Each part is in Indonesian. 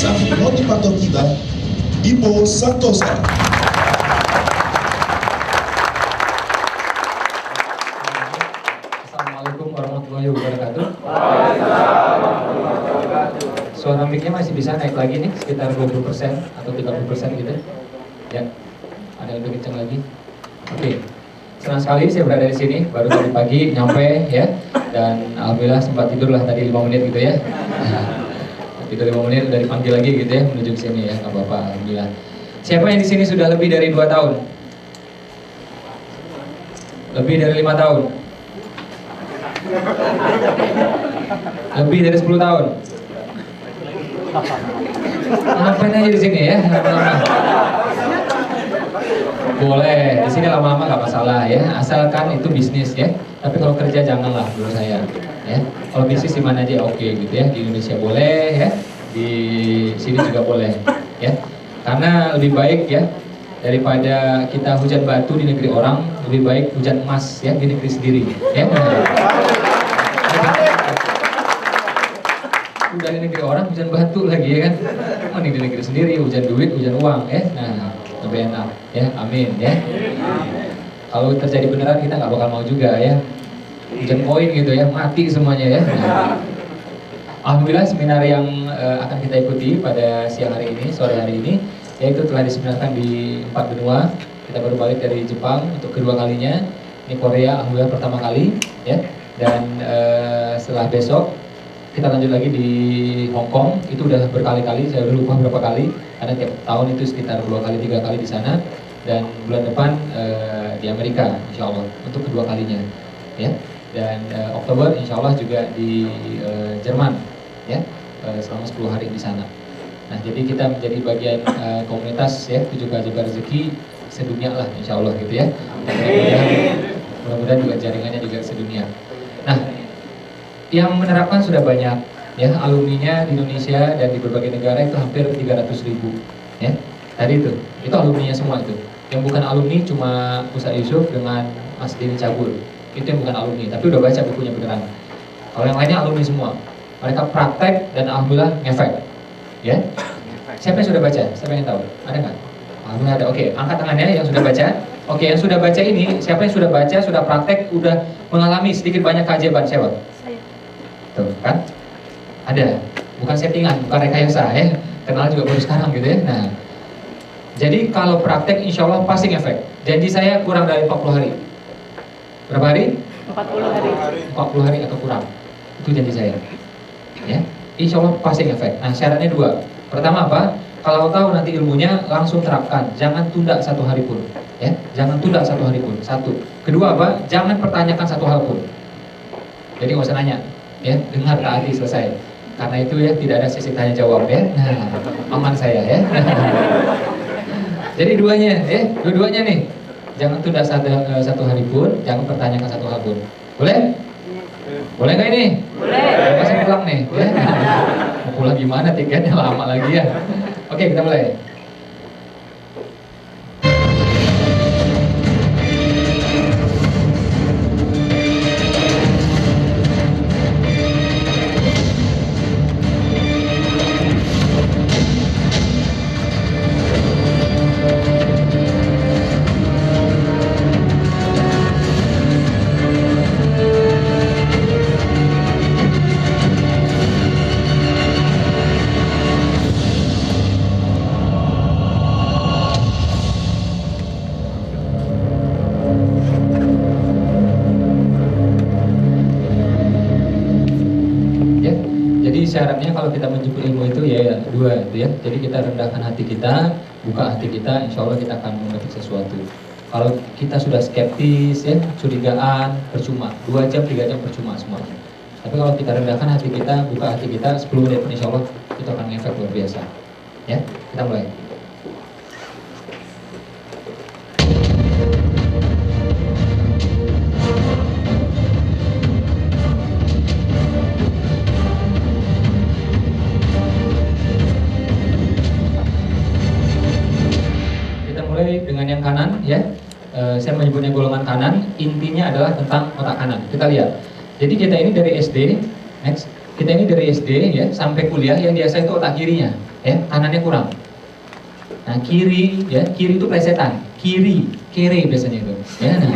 sang motivator kita, Imo Santosa. Assalamualaikum warahmatullahi wabarakatuh. Suara mic-nya masih bisa naik lagi nih, sekitar 20% atau 30% gitu. Ya, ada yang lebih kencang lagi. Oke, senang sekali saya berada di sini, baru tadi pagi nyampe ya. Dan alhamdulillah sempat tidur lah tadi 5 menit gitu ya. Tidur 5 menit udah dipanggil lagi gitu ya, menuju ke sini ya, nggak apa-apa, alhamdulillah. Siapa yang di sini sudah lebih dari 2 tahun? Lebih dari 5 tahun? Lebih dari 10 tahun? Ngapain aja di sini ya, lama-lama. Boleh, di sini lama-lama nggak masalah ya, asalkan itu bisnis ya. Tapi kalau kerja janganlah menurut saya ya. Kalau bisnis di mana aja oke gitu ya, di Indonesia boleh ya, di sini juga boleh ya. Karena lebih baik ya, daripada kita hujan batu di negeri orang, lebih baik hujan emas ya di negeri sendiri ya. Udah di negeri orang hujan batu lagi ya kan, mending di negeri sendiri hujan duit, hujan uang ya. Nah, lebih enak ya, amin ya. Kalau terjadi beneran kita nggak bakal mau juga ya, hujan koin gitu ya, mati semuanya ya. Nah, alhamdulillah seminar yang akan kita ikuti pada siang hari ini, sore hari ini, yaitu telah diseminarkan di 4 benua. Kita baru balik dari Jepang untuk kedua kalinya. Ini Korea alhamdulillah pertama kali ya. Dan setelah besok kita lanjut lagi di Hong Kong. Itu udah berkali-kali, saya udah lupa berapa kali, karena tiap tahun itu sekitar 2 kali 3 kali di sana. Dan bulan depan di Amerika insya Allah untuk kedua kalinya ya. Dan Oktober insya Allah juga di Jerman ya, selama 10 hari di sana. Nah, jadi kita menjadi bagian komunitas ya 7K Jaga Rezeki sedunia lah insya Allah gitu ya. Mudah-mudahan juga jaringannya juga sedunia. Nah, yang menerapkan sudah banyak ya, alumninya di Indonesia dan di berbagai negara itu hampir 300.000 ya. Tadi itu alumninya semua itu. Yang bukan alumni cuma Ustaz Yusuf dengan Mas Dini Cabul. Itu yang bukan alumni, tapi udah baca bukunya beneran. Kalau yang lainnya alumni semua. Mereka praktek dan alhamdulillah ngefek. Ya. Siapa yang sudah baca? Siapa yang tahu? Ada nggak? Alhamdulillah ada. Oke, angkat tangannya yang sudah baca. Oke, yang sudah baca ini, siapa yang sudah baca, sudah praktek, udah mengalami sedikit banyak keajaiban? Siapa? Saya. Tuh kan? Ada. Bukan settingan, bukan rekayasa ya. Kenal juga baru sekarang gitu ya. Nah, jadi kalau praktek insya Allah pasti ngefek. Janji saya kurang dari 40 hari. Berapa hari? 40 hari. 40 hari atau kurang. Itu janji saya. Ya, insya Allah pasti ngefek. Nah, syaratnya 2. Pertama apa? Kalau tahu nanti ilmunya langsung terapkan. Jangan tunda 1 hari pun. Ya, jangan tunda 1 hari pun. 1. Kedua apa? Jangan pertanyakan 1 hal pun. Jadi nggak usah nanya. Ya, dengar taati selesai. Karena itu ya tidak ada sesi tanya jawab ya. Nah, aman saya ya. Jadi duanya, dua-duanya nih. Jangan tunda 1 hari pun, jangan pertanyakan 1 hal pun. Boleh? Boleh nggak ini? Boleh. Masih pulang nih. Ya? Mau pulang gimana? Tiketnya lama lagi ya. Oke, kita mulai. Syaratnya kalau kita menjemput ilmu itu ya 2 itu ya. Jadi kita rendahkan hati kita, buka hati kita, insya Allah kita akan mendapat sesuatu. Kalau kita sudah skeptis ya, curigaan, percuma. 2 jam, 3 jam percuma semuanya. Tapi kalau kita rendahkan hati kita, buka hati kita, 10 menit pun insya Allah itu akan ngefek luar biasa. Ya, kita mulai. Dengan yang kanan ya, saya menyebutnya golongan kanan. Intinya adalah tentang otak kanan. Kita lihat. Jadi kita ini dari SD, next, Kita ini dari SD ya sampai kuliah yang biasa itu otak kirinya, ya kanannya kurang. Nah kiri ya, kiri itu plesetan, kere biasanya itu. Ya, nah.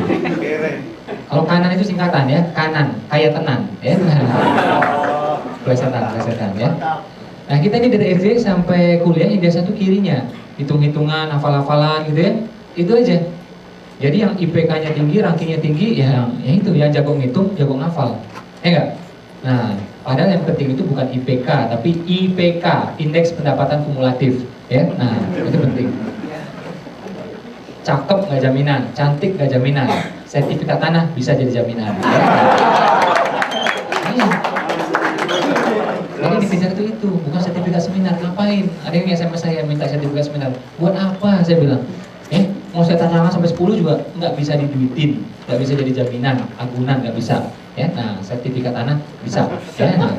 Kalau kanan itu singkatan ya, kanan, kayak tenan, ya. Plesetan ya. Nah kita ini dari SD sampai kuliah yang biasa itu kirinya, hitung-hitungan, hafal-hafalan gitu ya, itu aja. Jadi yang IPK-nya tinggi, rankingnya tinggi, ya itu yang jago ngitung, jago ngafal, ya enggak? Nah, padahal yang penting itu bukan IPK, tapi IPK, Indeks Pendapatan Kumulatif, ya. Nah, itu penting. Cakep nggak jaminan, cantik nggak jaminan, sertifikat tanah bisa jadi jaminan. Ya. Iya. Jadi dikejar itu, bukan sertifikat seminar. Ngapain? Ada yang SMS saya minta sertifikat seminar. Buat apa? Saya bilang. Mau saya tanyakan sampai 10 juga nggak bisa diduitin, nggak bisa jadi jaminan, agunan nggak bisa. Ya, nah sertifikat tanah bisa. Ya, nah.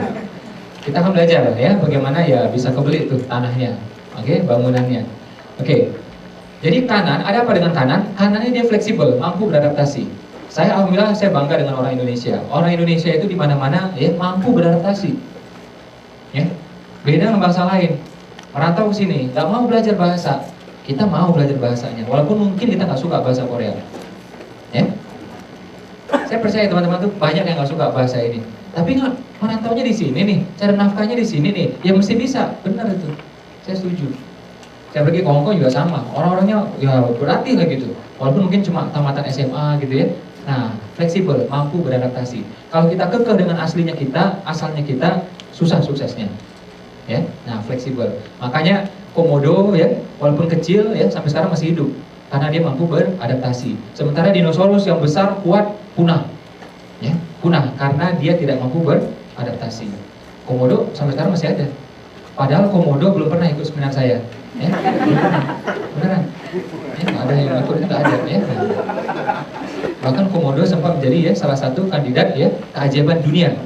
Kita akan belajar ya bagaimana ya bisa kebeli tuh tanahnya, oke, bangunannya. Oke. Jadi kanan, ada apa dengan kanan? Kanannya dia fleksibel, mampu beradaptasi. Alhamdulillah saya bangga dengan orang Indonesia. Orang Indonesia itu di mana-mana ya mampu beradaptasi. Ya, beda dengan bangsa lain. Merantau ke sini, nggak mau belajar bahasa. Kita mau belajar bahasanya, walaupun mungkin kita nggak suka bahasa Korea. Ya, saya percaya teman-teman tuh banyak yang nggak suka bahasa ini. Tapi nggak, merantaunya di sini nih, cari nafkahnya di sini nih, ya mesti bisa. Benar itu, saya setuju. Saya pergi ke Hongkong juga sama, orang-orangnya ya berarti lah gitu. Walaupun mungkin cuma tamatan SMA gitu ya. Nah, fleksibel, mampu beradaptasi. Kalau kita kekeh dengan aslinya kita, asalnya kita, susah suksesnya. Ya, nah fleksibel. Makanya Komodo ya, walaupun kecil ya sampai sekarang masih hidup karena dia mampu beradaptasi. Sementara dinosaurus yang besar kuat punah, ya punah karena dia tidak mampu beradaptasi. Komodo sampai sekarang masih ada. Padahal Komodo belum pernah ikut seminar saya, ya beneran. Ya, nggak ada yang ikut, nggak ada ya. Bahkan Komodo sempat menjadi ya salah satu kandidat ya keajaiban dunia.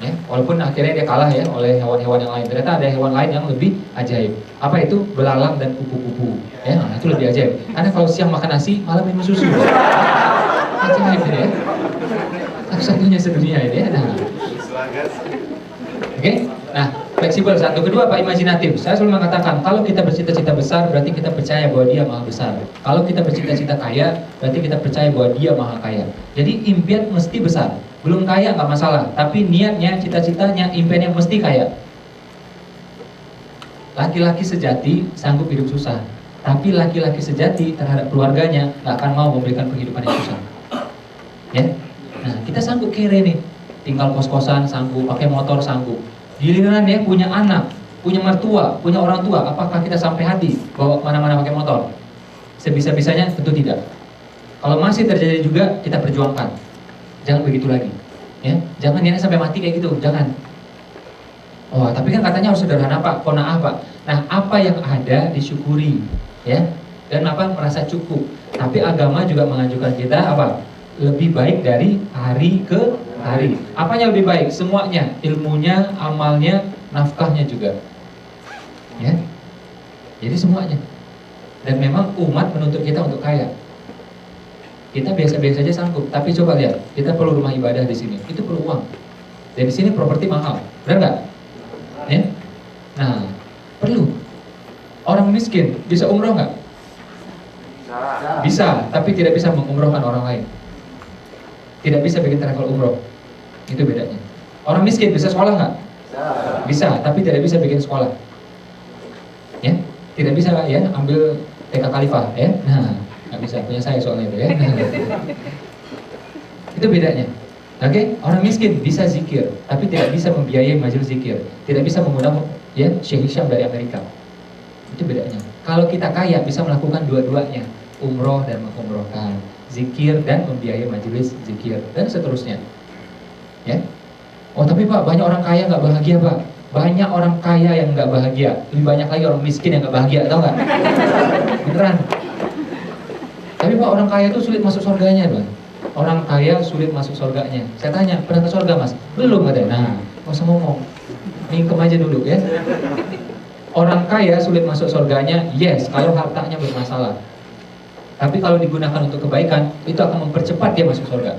Ya, walaupun akhirnya dia kalah ya oleh hewan-hewan yang lain. Ternyata ada hewan lain yang lebih ajaib. Apa itu? Belalang dan kupu-kupu. Ya, nah, itu lebih ajaib. Karena kalau siang makan nasi, malam minum susu. Ajaib ini ya. Satu-satunya sedunia ini ya. Nah. Oke. Nah, fleksibel satu. Kedua apa? Imajinatif. Saya selalu mengatakan kalau kita bercita-cita besar berarti kita percaya bahwa dia maha besar. Kalau kita bercita-cita kaya berarti kita percaya bahwa dia maha kaya. Jadi impian mesti besar. Belum kaya nggak masalah, tapi niatnya, cita-citanya, impiannya mesti kaya. Laki-laki sejati sanggup hidup susah, tapi laki-laki sejati terhadap keluarganya nggak akan mau memberikan penghidupan yang susah. Ya, nah kita sanggup kere nih, tinggal kos-kosan sanggup, pakai motor sanggup. Giliran ya punya anak, punya mertua, punya orang tua, apakah kita sampai hati bawa kemana-mana pakai motor? Sebisa-bisanya tentu tidak. Kalau masih terjadi juga kita perjuangkan. Jangan begitu lagi, ya. Jangan niatnya sampai mati kayak gitu, jangan. Oh, tapi kan katanya harus sederhana Pak, qanaah Pak. Nah, apa yang ada disyukuri, ya. Dan apa merasa cukup. Tapi agama juga menganjurkan kita apa? Lebih baik dari hari ke hari. Apanya lebih baik? Semuanya, ilmunya, amalnya, nafkahnya juga. Ya. Jadi semuanya. Dan memang umat menuntut kita untuk kaya. Kita biasa-biasa aja sanggup, tapi coba lihat, kita perlu rumah ibadah di sini, itu perlu uang. Dan di sini properti mahal, benar nggak? Ya? Nah, perlu. Orang miskin bisa umroh nggak? Bisa, tapi tidak bisa mengumrohkan orang lain. Tidak bisa bikin travel umroh, itu bedanya. Orang miskin bisa sekolah nggak? Bisa, tapi tidak bisa bikin sekolah. Ya, tidak bisa ya ambil TK Khalifah, ya. Nah. Nggak bisa, punya saya soalnya itu ya. Itu bedanya. Oke, orang miskin bisa zikir, tapi tidak bisa membiayai majelis zikir, tidak bisa mengundang ya Syekh Hisham dari Amerika. Itu bedanya. Kalau kita kaya bisa melakukan dua-duanya, umroh dan mengumrohkan, zikir dan membiayai majelis zikir dan seterusnya. Ya. Oh tapi Pak, banyak orang kaya nggak bahagia Pak. Banyak orang kaya yang nggak bahagia, lebih banyak lagi orang miskin yang nggak bahagia, tahu nggak? Beneran. Tapi Pak, orang kaya itu sulit masuk surganya, Bang. Orang kaya sulit masuk surganya. Saya tanya, pernah ke surga Mas? Belum ada. Nah, nggak usah ngomong. Mingkem aja dulu ya. Orang kaya sulit masuk surganya, yes, kalau hartanya bermasalah. Tapi kalau digunakan untuk kebaikan, itu akan mempercepat dia masuk surga.